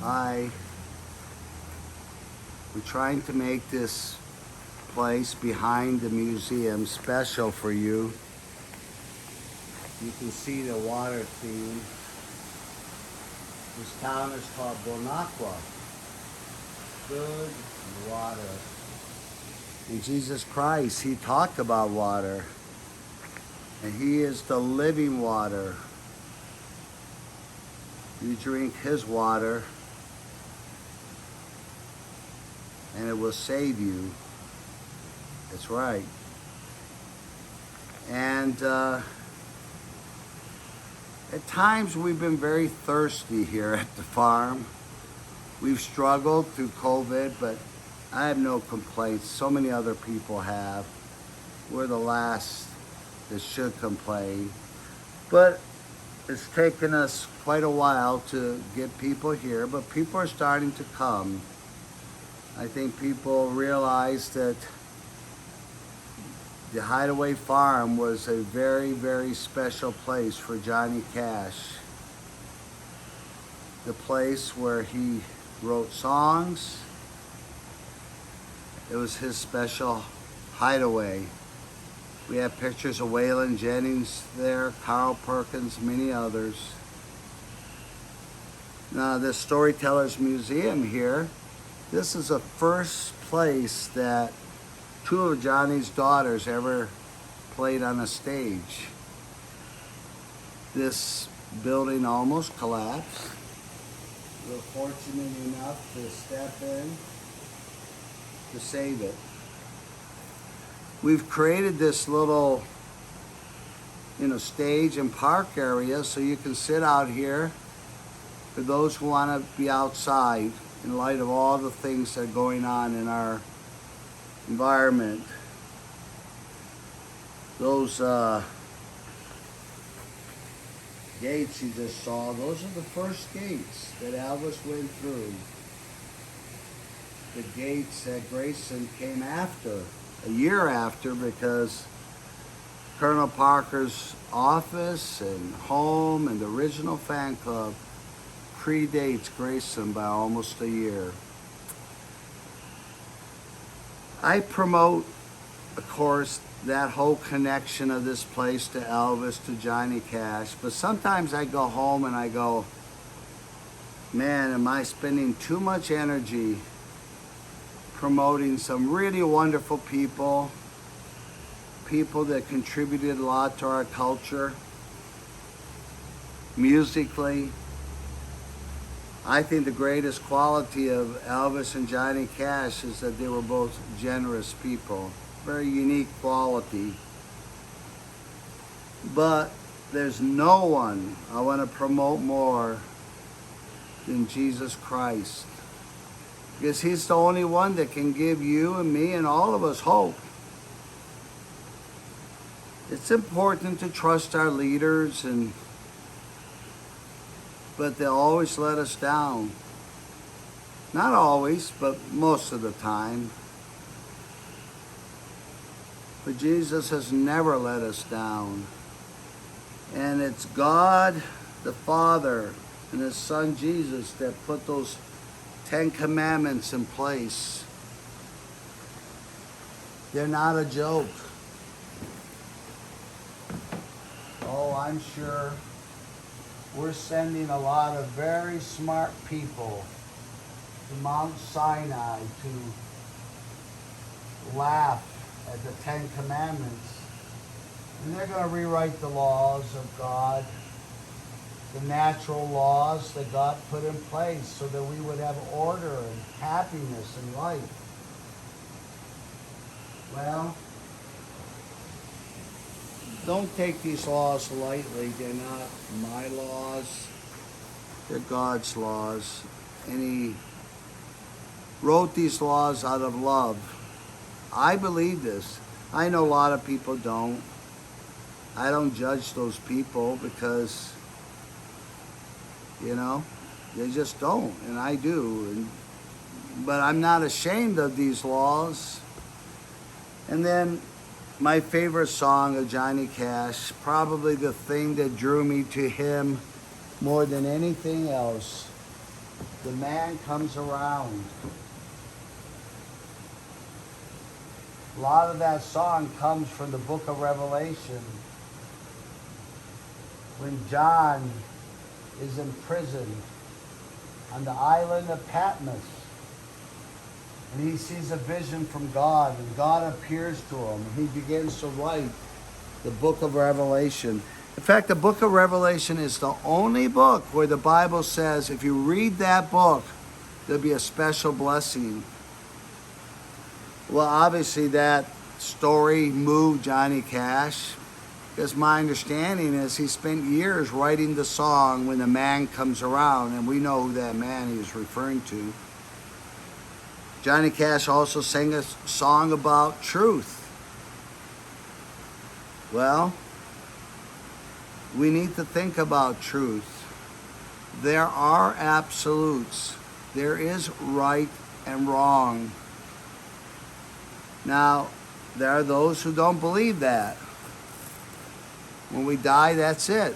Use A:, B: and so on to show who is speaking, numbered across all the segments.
A: we're trying to make this place behind the museum special for you. You can see the water theme. This town is called Bonacqua. Good water. And Jesus Christ, he talked about water. And he is the living water. You drink his water and it will save you. That's right. And at times we've been very thirsty here at the farm. We've struggled through COVID, but I have no complaints. So many other people have. We're the last that should complain. But it's taken us quite a while to get people here, but people are starting to come. I think people realize that the Hideaway Farm was a very, very special place for Johnny Cash. The place where he wrote songs. It was his special hideaway. We have pictures of Waylon Jennings there, Carl Perkins, many others. Now, this Storytellers Museum here, this is the first place that two of Johnny's daughters ever played on a stage. This building almost collapsed. We were fortunate enough to step in to save it. We've created this little, stage and park area so you can sit out here for those who want to be outside in light of all the things that are going on in our environment. Those gates you just saw, those are the first gates that Elvis went through. The gates that Graceland came after, a year after, because Colonel Parker's office and home and the original fan club predates Graceland by almost a year. I promote, of course, that whole connection of this place to Elvis, to Johnny Cash, but sometimes I go home and I go, man, am I spending too much energy promoting some really wonderful people that contributed a lot to our culture, musically. I think the greatest quality of Elvis and Johnny Cash is that they were both generous people. Very unique quality. But there's no one I want to promote more than Jesus Christ. Because he's the only one that can give you and me and all of us hope. It's important to trust our leaders, but they always let us down. Not always, but most of the time. But Jesus has never let us down. And it's God, the Father, and His Son Jesus that put those 10 Commandments in place. They're not a joke. Oh, I'm sure we're sending a lot of very smart people to Mount Sinai to laugh at the 10 Commandments. And they're going to rewrite the laws of God, the natural laws that God put in place so that we would have order and happiness in life. Well, don't take these laws lightly. They're not my laws. They're God's laws. And He wrote these laws out of love. I believe this. I know a lot of people don't. I don't judge those people because, they just don't, and I do. But I'm not ashamed of these laws. And then my favorite song of Johnny Cash, probably the thing that drew me to him more than anything else, the man comes around. A lot of that song comes from the book of Revelation, when John is in prison on the island of Patmos. And he sees a vision from God, and God appears to him, and he begins to write the book of Revelation. In fact, the book of Revelation is the only book where the Bible says if you read that book, there'll be a special blessing. Well, obviously that story moved Johnny Cash, because my understanding is he spent years writing the song When the Man Comes Around, and we know who that man he was referring to. Johnny Cash also sang a song about truth. Well, we need to think about truth. There are absolutes. There is right and wrong. Now, there are those who don't believe that. When we die, that's it.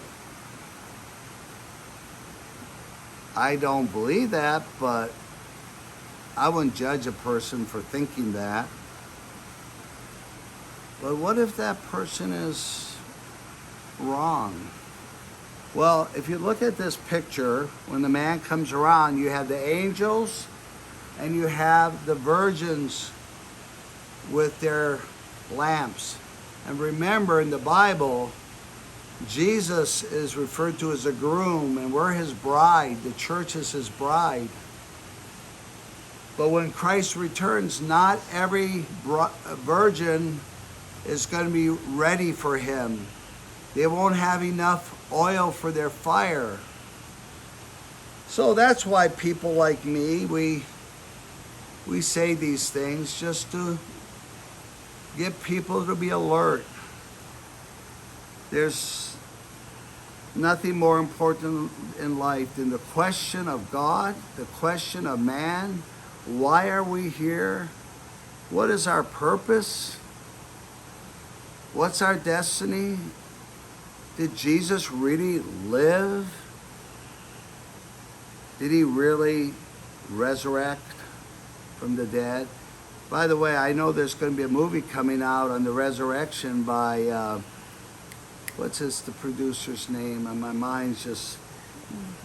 A: I don't believe that, but I wouldn't judge a person for thinking that. But what if that person is wrong? Well, if you look at this picture, when the man comes around, you have the angels and you have the virgins with their lamps. And remember, in the Bible, Jesus is referred to as a groom, and we're his bride. The church is his bride. But when Christ returns, not every virgin is going to be ready for him. They won't have enough oil for their fire. So that's why people like me, we say these things just to get people to be alert. There's nothing more important in life than the question of God, the question of man. Why are we here? What is our purpose? What's our destiny? Did Jesus really live? Did he really resurrect from the dead? By the way, I know there's going to be a movie coming out on the resurrection by, the producer's name? And my mind's just,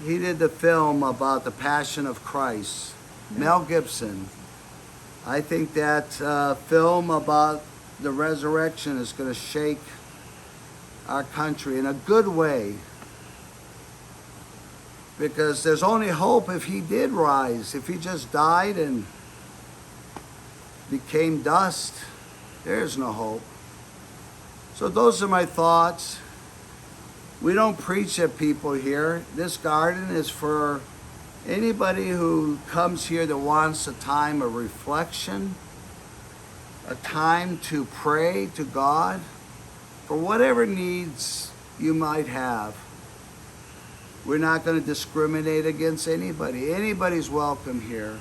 A: he did the film about the Passion of Christ. Mel Gibson. I think that film about the resurrection is going to shake our country in a good way, because there's only hope if he did rise. If he just died and became dust, there's no hope. So those are my thoughts. We don't preach at people here. This garden is for anybody who comes here that wants a time of reflection, a time to pray to God for whatever needs you might have. We're not going to discriminate against anybody. Anybody's welcome here.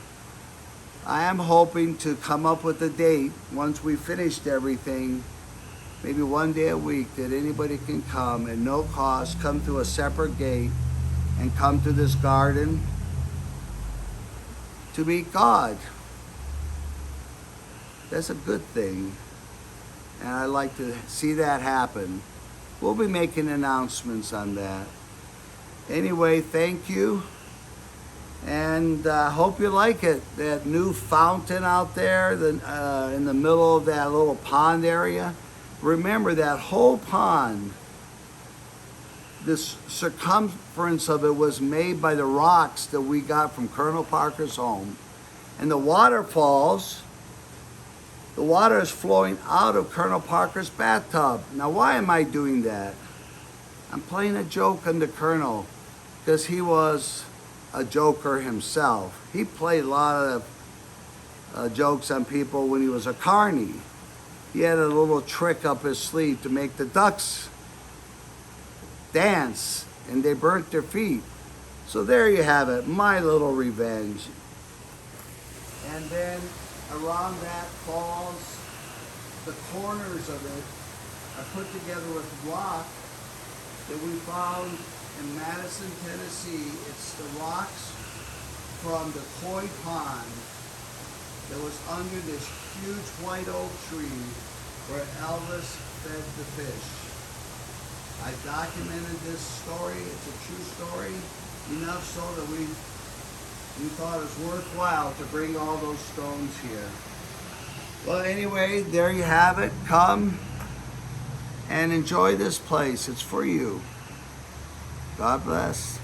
A: I am hoping to come up with a date once we finished everything, maybe one day a week, that anybody can come at no cost, come through a separate gate and come to this garden to meet God. That's a good thing, and I like to see that happen. We'll be making announcements on that. Anyway, thank you, and I hope you like it. That new fountain out there in the middle of that little pond area. Remember, that whole pond, this circumference of it was made by the rocks that we got from Colonel Parker's home. And the waterfalls, the water is flowing out of Colonel Parker's bathtub. Now, why am I doing that? I'm playing a joke on the Colonel, because he was a joker himself. He played a lot of jokes on people when he was a carny. He had a little trick up his sleeve to make the ducks dance, and they burnt their feet. So there you have it, my little revenge. And then around that falls, the corners of it are put together with rock that we found in Madison, Tennessee. It's the rocks from the koi pond that was under this huge white oak tree where Elvis fed the fish. I documented this story. It's a true story, enough so that we thought it was worthwhile to bring all those stones here. Well, anyway, there you have it. Come and enjoy this place. It's for you. God bless.